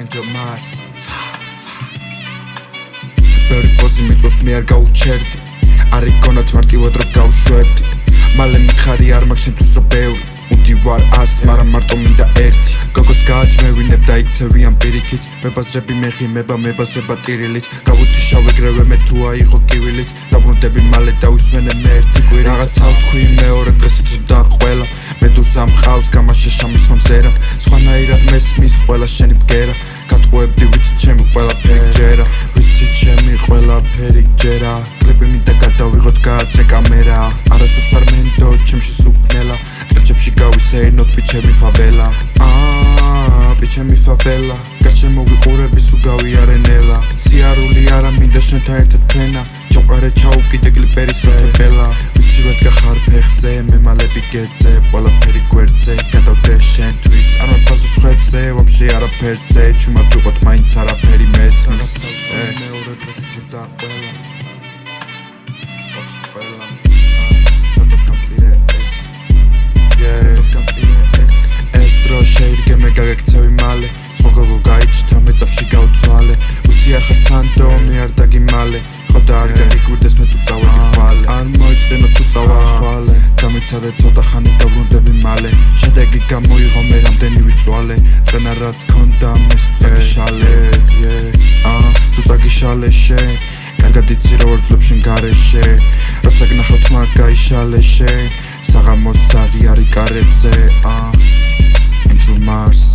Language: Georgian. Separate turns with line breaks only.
Angel Mars ბევრი პოზი მიწვევს მე არ გაუჩერდი არ იქონათ მარტივად რომ გავშვებდი მალე მითხარი არ მაქვს შემთხვევით რომ ბევრი Undi war as, მაგრამ მარტო მინდა ერთი გოგოს გააჩმევინებ და იქცევიან პირიქით მებაზრები მეღიმება, მებაზრება ტირილით გავუდი შავ ეგრევე მე თუ აიღო კივილით დაბრუნდები მალე დავისვენე მე ერთი კვირი რაღაცა ვთქვი მეორე დღესაც და ყველა მედუზა მყავს გამაშე შამის მომზერა სხვანაირად მესმის ყველა შენი ბგერა გატყუებდი ვიცი ჩემი ყველაფერი ჯერა ვიცი ჩემი ყველაფერი ჯერა კლიპი მინდა გადავიღოთ გააცრე კამერა არასდროს არ მენდო ჩემში სუფნელა კერჩებში გავისეირნოთ ბიჩემი ფაველა ბიჩემი ფაველა გარშემო ვიყურები სულ გავიარენელა სიარული არა მინდა შენთან ერთად ფრენა ჩავყარე ჩაუკიდე კლიპერი სოთებელა ვიცი ვერ გახარ ფეხზე მე მალები გეძე ყველაფერი გვერდზე გადავდე შენთვის არ მაფაზოს ხვებზე ვაფშე არაფერზე ჩუმად ვიყოთ მაინც არაფერი მესმის მეორე დღესაც და ყველა ვაფშე ყველა ეს დრო შეირგე მე გაგექცევი მალე სხვა გოგო გაიჩნდა მე წაფში გავცვალე ვიცი არ ხარ სანდო მე არ დაგიმალე ხოდა არ გაგიკვირდეს მე თუ წავედი ხვალე არ მოიწყინო თუ წავახვალე გამიცადე ცოტა ხანი დავბრუნდები მალე შედეგი გამოიღო მე რამდენი ვიწვალე წენა რაც ქონდა მე სუწაგიშალე სუწაგიშალე შენ კარგად იცი რომ ვარ ძვლებს შენ გარეშე როცა გნახავთ მაგ გაიშალე შენ საღამოს ზარი არ იკარებზე Angel Mars